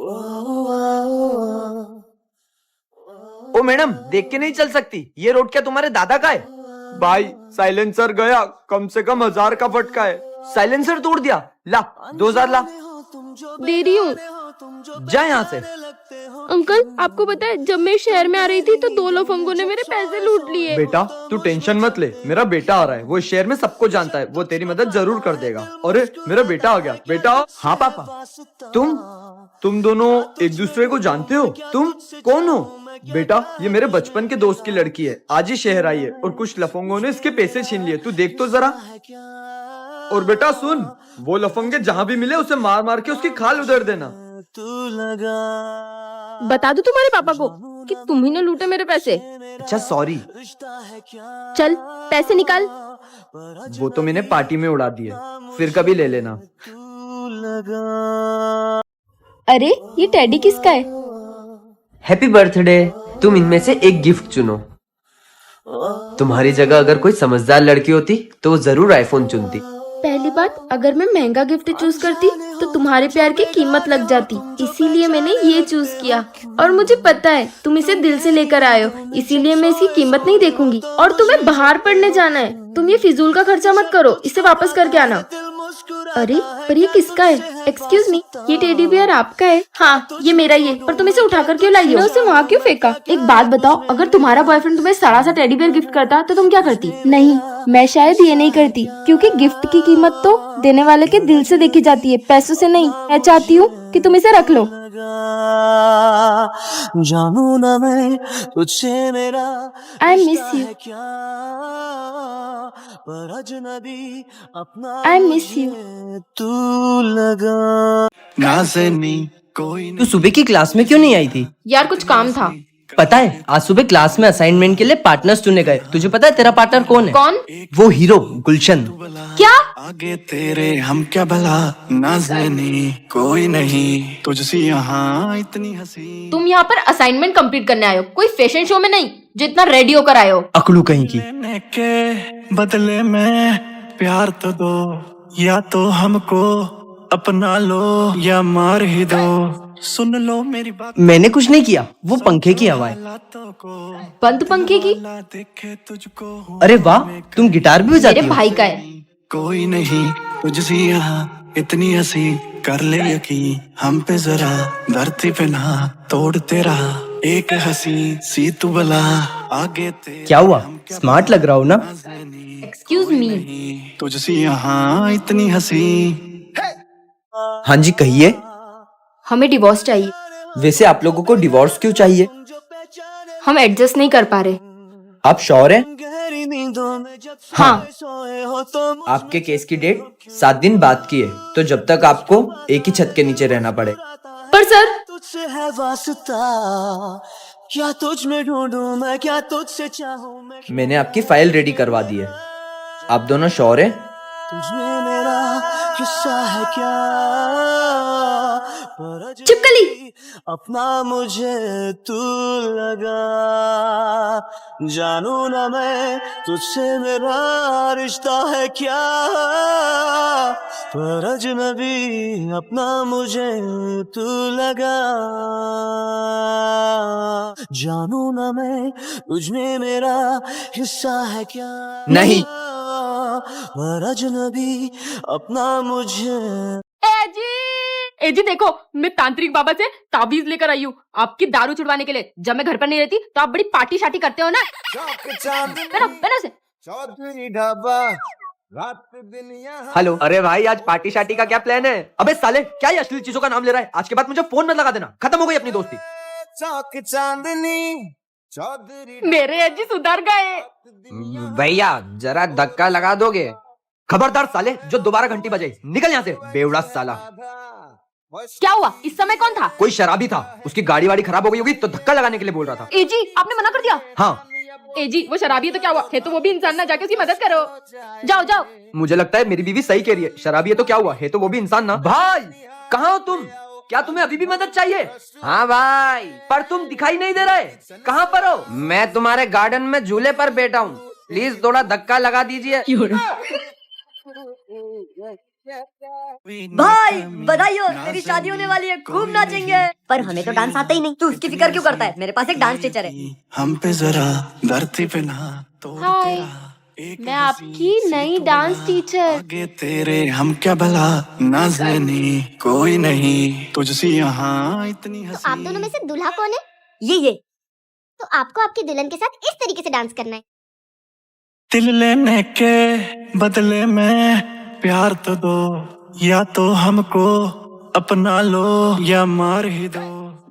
ओ madam, देख के नहीं चल सकती, ये रोड क्या तुम्हारे दादा का है? भाई साइलेंसर गया, कम से कम 1000 का फटका है। साइलेंसर तोड़ दिया? ला 2000 ला। दे रही हूँ। जा यहाँ से। अंकल, आपको पता है जब मैं शहर में आ रही थी तो 2 लफंगों ने मेरे पैसे लूट लिए। बेटा तू टेंशन मत ले, मेरा बेटा आ रहा है, वो इस शहर में सबको जानता है, वो तेरी मदद जरूर कर देगा। अरे मेरा बेटा आ गया। बेटा। हाँ पापा। तुम दोनों एक दूसरे को जानते हो? तुम कौन हो? बेटा ये मेरे बचपन के दोस्त की लड़की है, आज ही शहर आई है और कुछ लफंगों ने इसके पैसे छीन लिए, तू देख तो जरा। और बेटा सुन, वो लफंगे जहाँ भी मिले उसे मार मार के उसकी खाल उधेड़ देना। बता दो तुम्हारे पापा को कि तुम ही ने लूटे मेरे पैसे। अच्छा सॉरी। चल पैसे निकाल। वो तो मैंने पार्टी में उड़ा दिए, फिर कभी ले लेना। अरे ये टेडी किसका है? Happy birthday. तुम इनमें से एक गिफ्ट चुनो। तुम्हारी जगह अगर कोई समझदार लड़की होती तो वो जरूर आईफोन चुनती। पहली बात, अगर मैं महंगा गिफ्ट चूज करती तो तुम्हारे प्यार की कीमत लग जाती, इसीलिए मैंने ये चूज किया। और मुझे पता है तुम इसे दिल से लेकर आए हो, इसीलिए मैं इसकी कीमत नहीं देखूंगी। और तुम्हें बाहर पढ़ने जाना है, तुम ये फिजूल का खर्चा मत करो, इसे वापस करके आना। अरे पर ये किसका है? एक्सक्यूज मी, ये टेडी बियर आपका है? हाँ ये मेरा ही है, पर तुम इसे उठाकर क्यों लाई हो? उसे वहाँ क्यों फेंका? एक बात बताओ, अगर तुम्हारा बॉयफ्रेंड तुम्हें सड़ा सा टेडी बियर गिफ्ट करता तो तुम क्या करती? नहीं, मैं शायद ये नहीं करती, क्योंकि गिफ्ट की कीमत तो देने वाले के दिल से देखी जाती है, पैसों से नहीं। मैं चाहती हूँ कि तुम इसे रख लो। जानू ना मैं तुझसे मेरा आई मिस यू। पर अजनबी अपना आई मिस यू। तू लगा नाज़नी कोई तू सुबह की क्लास में क्यों नहीं आई थी? यार कुछ काम था। पता है आज सुबह क्लास में असाइनमेंट के लिए पार्टनर्स चुने गए। तुझे पता है तेरा पार्टनर कौन है? कौन? वो हीरो गुलशन। क्या? आगे तेरे हम क्या भला नाज़नी कोई नहीं तुझसे यहाँ इतनी हंसी। तुम यहाँ पर असाइनमेंट कंप्लीट करने आए हो, कोई फैशन शो में नहीं जो इतना रेडी होकर आए हो। अकलू कहीं की। लेने के बदले में प्यार तो दो, या तो हमको अपना लो या मार ही दो। सुन लो मेरी बात। मैंने कुछ नहीं किया, वो पंखे की हवा है। बातों को बंद पंखे की? देखे तुझको अरे वाह, तुम गिटार भी बजाती मेरे हो? भाई का है। कोई नहीं तुझसे यहाँ इतनी हंसी, कर ले यकीन हम पे जरा, धरती पे ना तोड़ तेरा एक हंसी सी तू बला। आगे तेरे क्या हुआ, स्मार्ट लग रहा हो ना? Excuse me. तुझसे यहाँ इतनी हंसी। हाँ जी कहिए। हमें डिवोर्स चाहिए। वैसे आप लोगों को डिवोर्स क्यों चाहिए? हम एडजस्ट नहीं कर पा रहे। आप श्योर हैं? गहरी नींदों में जब हाँ। सोए हो तो आपके केस की डेट 7 दिन बाद की है, तो जब तक आपको एक ही छत के नीचे रहना पड़े। पर सर तुझसे है वास्ता, क्या तुझ में ढूंढूं मैं, क्या तुझसे चाहूं मैं। मैंने आपकी फाइल रेडी करवा दी है। आप दोनों श्योर हैं? तुझमें मेरा हिस्सा है क्या, पर चिपकली। अपना मुझे तू लगा। जानू ना मैं तुझसे मेरा रिश्ता है क्या, पर अजनबी अपना मुझे तू लगा। जानू ना मैं तुझमें मेरा हिस्सा है क्या, नहीं। पर अजनबी अपना मुझे। एजी देखो, मैं तांत्रिक बाबा से ताबीज लेकर आई हूँ आपकी दारू छुड़वाने के लिए। जब मैं घर पर नहीं रहती तो आप बड़ी पार्टी शार्टी करते हो ना। पहनो से। चौधरी ढाबा रात दिन यहाँ। हेलो। अरे भाई आज पार्टी शार्टी का क्या प्लान है? अबे साले क्या ये अश्लील चीजों का नाम ले रहा है? आज के बाद मुझे फोन मत लगा देना, खत्म हो गई अपनी दोस्ती। चौक चांदनी चौधरी। मेरे एजी सुधर गए। भैया जरा धक्का लगा दोगे? खबरदार साले, जो दोबारा घंटी बजाई निकल यहाँ से, बेवड़ा साला। क्या हुआ? इस समय कौन था? कोई शराबी था, उसकी गाड़ी वाड़ी खराब हो गई होगी तो धक्का लगाने के लिए बोल रहा था। एजी आपने मना कर दिया? हाँ। एजी वो शराबी है तो क्या हुआ? है तो वो भी इंसान ना, जाके उसकी मदद करो। जाओ जाओ। मुझे लगता है मेरी बीवी सही कह रही है, शराबी है तो क्या हुआ, है तो वो भी इंसान ना। भाई कहाँ हो तुम? क्या तुम्हें अभी भी मदद चाहिए? हाँ भाई। पर तुम दिखाई नहीं दे रहे, कहाँ पर हो? मैं तुम्हारे गार्डन में झूले पर बैठा हूँ, प्लीज थोड़ा धक्का लगा दीजिए। भाई बधाई हो, तेरी शादी होने वाली है, खूब नाचेंगे। पर हमें तो डांस आता ही नहीं, तू उसकी फिक्र क्यों करता है? मेरे पास एक डांस टीचर है। हम पे जरा धरती पे ना तोड़ हाय, तेरा एक मैं आपकी नई डांस टीचर। आगे तेरे हम क्या भला ना जाने कोई नहीं तुझसे यहाँ इतनी तो हंसी। आप दोनों में से दूल्हा कौन है? ये तो आपको आपकी दुल्हन के साथ इस तरीके से डांस करना है। दिल लेने के बदले में प्यार तो दो, या तो हमको अपना लो या मार ही दो।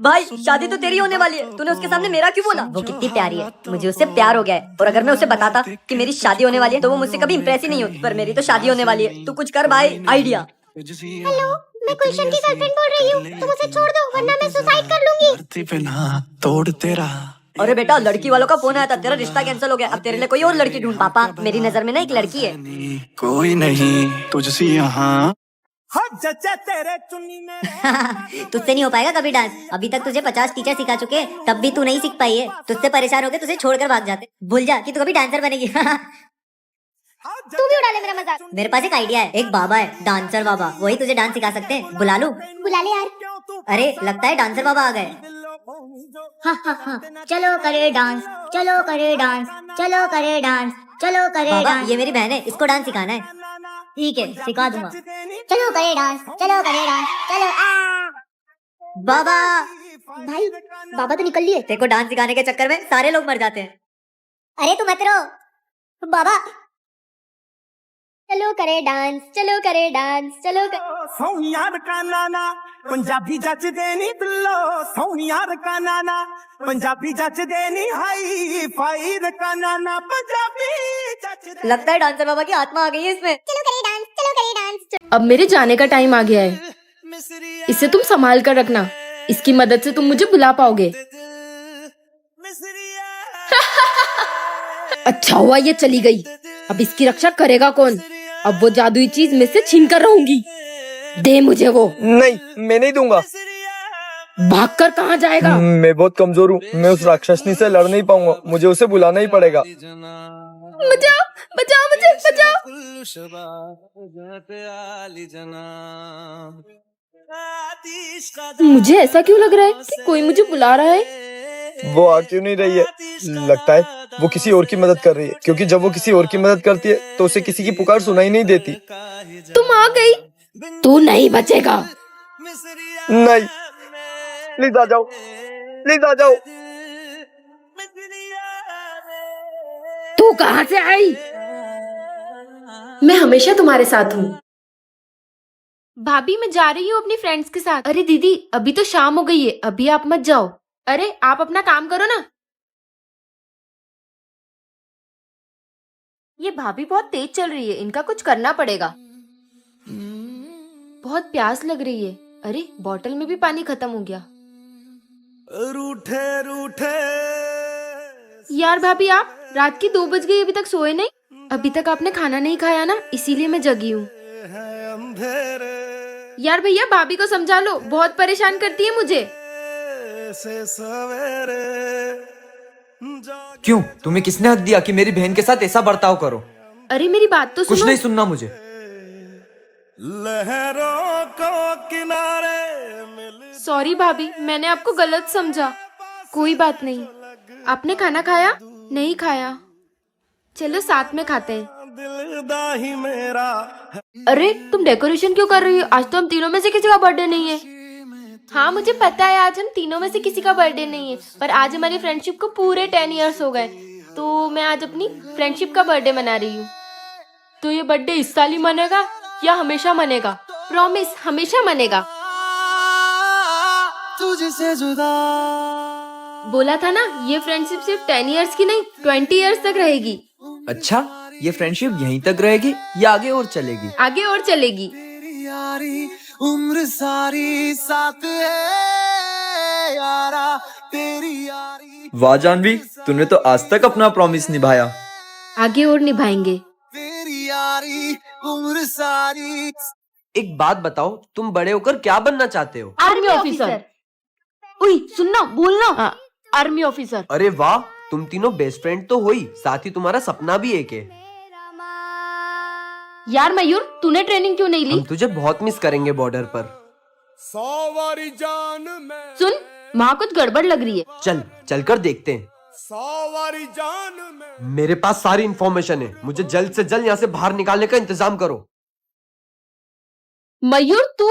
भाई शादी तो तेरी होने वाली है, तूने उसके सामने मेरा क्यों बोला? वो कितनी प्यारी है, मुझे उससे प्यार हो गया है। और अगर मैं उसे बताता कि मेरी शादी होने वाली है तो वो मुझसे कभी इंप्रेस ही नहीं होती। पर मेरी तो शादी होने वाली है, तू कुछ कर भाई, आइडिया। हेलो, मैं गुलशन की गर्लफ्रेंड बोल रही हूँ, तुम उसे छोड़ दो वरना मैं सुसाइड कर लूंगी। धरती पे ना तोड़ तेरा। अरे बेटा, लड़की वालों का फोन आया था, तेरा रिश्ता कैंसिल हो गया, अब तेरे लिए कोई और लड़की ढूंढ। पापा, मेरी नजर में ना एक लड़की है। कोई नहीं तुझसे यहाँ। तुझसे नहीं हो पाएगा कभी डांस। अभी तक तुझे 50 टीचर सिखा चुके हैं, तब भी तू नहीं सीख पाई है। तुझसे परेशान होकर तुझे छोड़कर भाग जाते। भूल जा कि तू कभी डांसर बनेगी। तू भी उड़ा ले मेरा मजाक। मेरे पास एक आइडिया है, एक बाबा है, डांसर बाबा, वही तुझे डांस सिखा सकते हैं। बुला लूं? बुला ले यार। अरे लगता है डांसर बाबा आ गए। चलो करे डांस, चलो करे डांस, चलो करे डांस, चलो करे बाबा, डांस। ये मेरी बहन है, इसको डांस सिखाना है। ठीक है, सिखा दूंगा। चलो करे डांस, चलो करे डांस, चलो बाबा, भाई, बाबा तो निकल लिए। तेरे को डांस सिखाने के चक्कर में सारे लोग मर जाते हैं। अरे तू मत रो बाबा। चलो करे डांस, चलो करे डांस, चलो सोनियार का नाना पंजाबी जच देनी बिल्लो, सोनियार का नाना पंजाबी जच देनी, हाई फाइर का नाना पंजाबी जच देनी। लगता है डांसर बाबा की आत्मा आ गई है इसमें। चलो करे डांस, चलो करे डांस। अब मेरे जाने का टाइम आ गया है, इसे तुम संभाल कर रखना। इसकी मदद से तुम मुझे बुला पाओगे। अच्छा हुआ ये चली गई, अब इसकी रक्षा करेगा कौन? अब वो जादुई चीज में से छीन कर रहूंगी। दे मुझे वो। नहीं, मैं नहीं दूंगा। भागकर कहाँ जाएगा? मैं बहुत कमजोर हूँ, मैं उस राक्षसनी से लड़ नहीं पाऊंगा, मुझे उसे बुलाना ही पड़ेगा। बचाओ, बचाओ मुझे, बचाओ। मुझे ऐसा क्यों लग रहा है कि कोई मुझे बुला रहा है? वो आ क्यों नहीं रही है? लगता है वो किसी और की मदद कर रही है, क्योंकि जब वो किसी और की मदद करती है तो उसे किसी की पुकार सुनाई नहीं देती। तुम आ गई, तू नहीं बचेगा। नहीं, प्लीज आ जाओ, प्लीज आ जाओ। तू कहाँ से आई? मैं हमेशा तुम्हारे साथ हूँ। भाभी, मैं जा रही हूँ अपनी फ्रेंड्स के साथ। अरे दीदी, अभी तो शाम हो गई है, अभी आप मत जाओ। अरे आप अपना काम करो ना। ये भाभी बहुत तेज चल रही है, इनका कुछ करना पड़ेगा। बहुत प्यास लग रही है। अरे बॉटल में भी पानी खत्म हो गया। रूठे रूठे यार भाभी, आप रात की 2 बज गई, अभी तक सोए नहीं? अभी तक आपने खाना नहीं खाया ना, इसीलिए मैं जगी हूँ। यार भैया, भाभी को समझा लो, बहुत परेशान करती है मुझे। से सवेरे क्यों? तुम्हें किसने हक दिया कि मेरी बहन के साथ ऐसा बर्ताव करो? अरे मेरी बात तो कुछ सुनो। नहीं सुनना मुझे। लहरों को किनारे मिल। सॉरी भाभी, मैंने आपको गलत समझा। कोई बात नहीं। आपने खाना खाया? नहीं खाया। चलो साथ में खाते हैं। दिल दा ही मेरा। अरे तुम डेकोरेशन क्यों कर रही हो? आज तो हम तीनों में से किसी का बर्थडे नहीं है। हाँ मुझे पता है, आज हम तीनों में से किसी का बर्थडे नहीं है, पर आज हमारी फ्रेंडशिप को पूरे 10 इयर्स हो गए, तो मैं आज अपनी फ्रेंडशिप का बर्थडे मना रही हूँ। तो ये बर्थडे इस साल ही मनेगा या हमेशा मनेगा? प्रॉमिस, हमेशा मनेगा। तुझसे जुदा बोला था ना, ये फ्रेंडशिप सिर्फ 10 इयर्स की नहीं, 20 इयर्स तक रहेगी। अच्छा, ये फ्रेंडशिप यहीं तक रहेगी या आगे और चलेगी? आगे और चलेगी। तेरी यारी उम्र सारी साथ है यारा, तेरी यारी। वाह जानवी, तूने तो आज तक अपना प्रॉमिस निभाया। आगे और निभाएंगे। तेरी यारी उम्र सारी। एक बात बताओ, तुम बड़े होकर क्या बनना चाहते हो? Army officer. उई सुनना, बोलना। Army officer. अरे वाह, तुम तीनों बेस्ट फ्रेंड तो हो ही, साथ ही तुम्हारा सपना भी एक है। यार मयूर, तूने ट्रेनिंग क्यों नहीं ली? हम तुझे बहुत मिस करेंगे बॉर्डर पर। सुन, वहाँ कुछ गड़बड़ लग रही है। चल चलकर देखते हैं। मेरे पास सारी इंफॉर्मेशन है, मुझे जल्द से जल्द यहाँ से बाहर निकालने का इंतजाम करो। मयूर, तू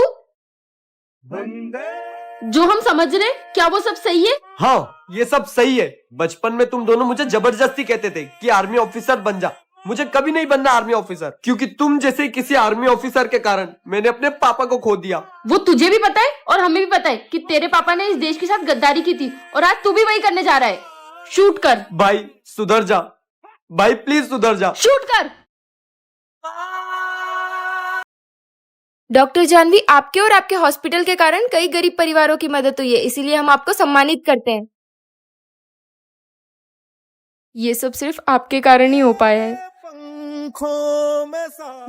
जो हम समझ रहे, क्या वो सब सही है? हाँ, ये सब सही है। बचपन में तुम दोनों मुझे जबरदस्ती कहते थे कि आर्मी ऑफिसर बन जा। मुझे कभी नहीं बनना आर्मी ऑफिसर, क्योंकि तुम जैसे किसी आर्मी ऑफिसर के कारण मैंने अपने पापा को खो दिया। वो तुझे भी पता है और हमें भी पता है कि तेरे पापा ने इस देश के साथ गद्दारी की थी, और आज तू भी वही करने जा रहा है। शूट कर भाई सुधर जा, भाई प्लीज सुधर जा। शूट कर। डॉक्टर जानवी, आपके और आपके हॉस्पिटल के कारण कई गरीब परिवारों की मदद हुई है, इसीलिए हम आपको सम्मानित करते हैं। ये सब सिर्फ आपके कारण ही हो पाया है।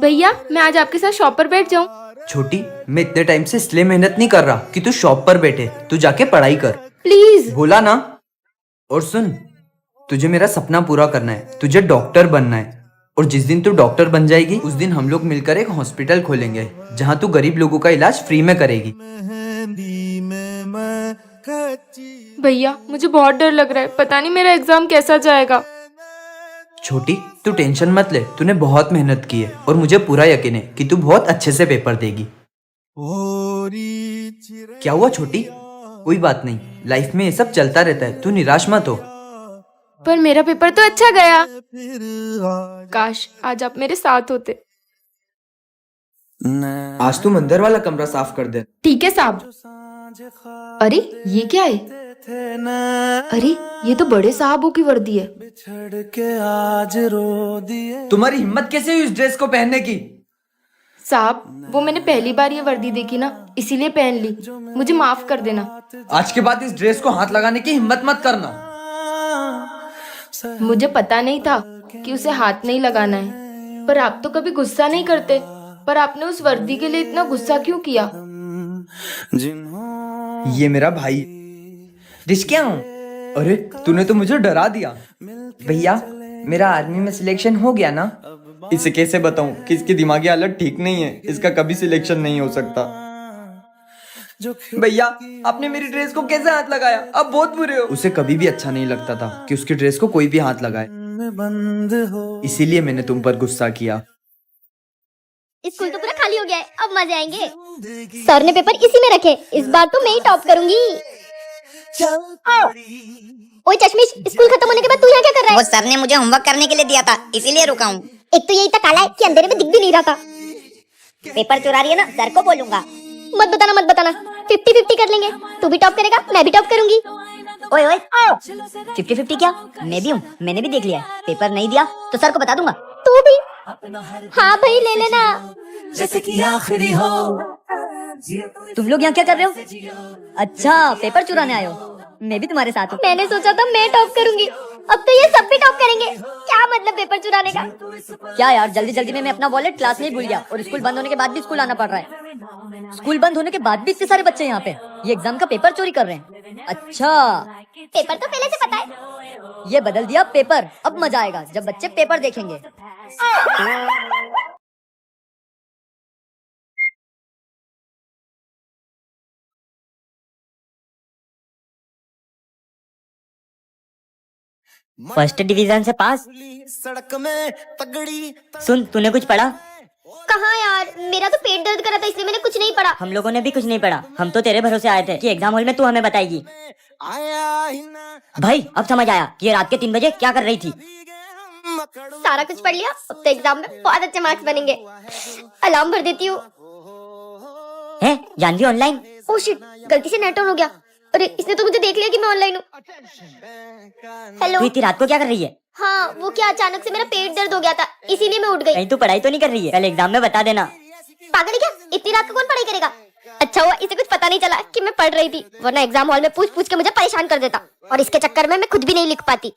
भैया, मैं आज आपके साथ शॉप पर बैठ जाऊं? छोटी, मैं इतने टाइम से इसलिए मेहनत नहीं कर रहा कि तू शॉप पर बैठे, तू जाके पढ़ाई कर। प्लीज। बोला ना। और सुन, तुझे मेरा सपना पूरा करना है, तुझे डॉक्टर बनना है, और जिस दिन तू डॉक्टर बन जाएगी उस दिन हम लोग मिलकर एक हॉस्पिटल खोलेंगे जहाँ तू गरीब लोगों का इलाज फ्री में करेगी। भैया, मुझे बहुत डर लग रहा है, पता नहीं मेरा एग्जाम कैसा जाएगा। छोटी, तू टेंशन मत ले, तूने बहुत मेहनत की है और मुझे पूरा यकीन है कि तू बहुत अच्छे से पेपर देगी। क्या हुआ छोटी? कोई बात नहीं, लाइफ में ये सब चलता रहता है, तू निराश मत हो। पर मेरा पेपर तो अच्छा गया। काश आज आप मेरे साथ होते। आज तुम अंदर वाला कमरा साफ कर दे। ठीक है साहब। अरे ये क्या है? अरे ये तो बड़े साहबों की वर्दी है। तुम्हारी हिम्मत कैसे हुई इस ड्रेस को पहनने की? साहब, वो मैंने पहली बार ये वर्दी देखी ना, इसीलिए पहन ली, मुझे माफ कर देना। आज के बाद इस ड्रेस को हाथ लगाने की हिम्मत मत करना। मुझे पता नहीं था कि उसे हाथ नहीं लगाना है, पर आप तो कभी गुस्सा नहीं करते, पर आपने उस वर्दी के लिए इतना गुस्सा क्यों किया? ये मेरा भाई। रिश्किया हूँ। अरे तूने तो मुझे डरा दिया। भैया, मेरा आर्मी में सिलेक्शन हो गया ना? इसे कैसे बताऊं कि इसकी दिमागी हालत ठीक नहीं है, इसका कभी सिलेक्शन नहीं हो सकता। भैया, आपने मेरी ड्रेस को कैसे हाथ लगाया? आप बहुत बुरे हो। उसे कभी भी अच्छा नहीं लगता था कि उसकी ड्रेस को कोई भी हाथ लगाए, इसीलिए मैंने तुम पर गुस्सा किया। स्कूल तो पूरा खाली हो गया है, अब मजे आएंगे। सर ने पेपर इसी में रखे, इस बार तो मैं ही टॉप करूंगी। ओए चश्मिश, स्कूल खत्म होने के बाद तू यहाँ क्या कर रहा है? वो सर ने मुझे होमवर्क करने के लिए दिया था, इसीलिए रुका हूँ। एक तो ये इतना काला है कि अंधेरे में दिख भी नहीं रहा था। पेपर चुरा रही है ना, सर को बोलूंगा। मत बताना मत बताना, 50-50 कर लेंगे। तू भी टॉप करेगा, मैं भी टॉप करूंगी। ओए ओए, 50-50 क्या? मैं भी हूँ, मैंने भी देख लिया है। पेपर नहीं दिया तो सर को बता दूंगा। तू भी? हाँ भाई, ले लेना। तुम लोग यहाँ क्या कर रहे हो? अच्छा, पेपर चुराने आए हो। मैं भी तुम्हारे साथ हूँ। मैंने सोचा था मैं टॉप करूंगी, अब तो ये सब भी टॉप करेंगे। क्या मतलब पेपर चुराने का? क्या यार, जल्दी जल्दी में मैं अपना वॉलेट क्लास में ही भूल गया, और स्कूल बंद होने के बाद भी स्कूल आना पड़ रहा है। स्कूल बंद होने के बाद भी इतने सारे बच्चे यहाँ पे ये एग्जाम का पेपर चोरी कर रहे हैं। अच्छा, पेपर तो पहले से पता है। ये बदल दिया पेपर। अब मजा आएगा जब बच्चे पेपर देखेंगे। फर्स्ट डिवीजन से पास। सड़क में पगड़ी। सुन, तूने कुछ पढ़ा? कहाँ यार, मेरा तो पेट दर्द कर रहा था, इसलिए मैंने कुछ नहीं पढ़ा। हम लोगों ने भी कुछ नहीं पढ़ा। हम तो तेरे भरोसे आए थे कि एग्जाम हॉल में तू हमें बताएगी। भाई, अब समझ आया कि ये रात के 3 बजे क्या कर रही थी। सारा कुछ पढ़ लिया, अब तो एग्जाम में बहुत अच्छे मार्क्स बनेंगे। अलार्म भर देती हूँ। है जानवी ऑनलाइन? ओह शिट, गलती से नेट ऑन हो गया। अरे इसने तो मुझे देख लिया कि मैं ऑनलाइन हूँ। हेलो। तू इतनी रात को क्या कर रही है? हाँ, वो क्या अचानक से मेरा पेट दर्द हो गया था, इसीलिए मैं उठ गई। कहीं तू पढ़ाई तो नहीं कर रही है? कल एग्जाम में बता देना। पागल है क्या, इतनी रात को कौन पढ़ाई करेगा? अच्छा हुआ इसे कुछ पता नहीं चला कि मैं पढ़ रही थी, वरना एग्जाम हॉल में पूछ पूछ के मुझे परेशान कर देता, और इसके चक्कर में मैं खुद भी नहीं लिख पाती।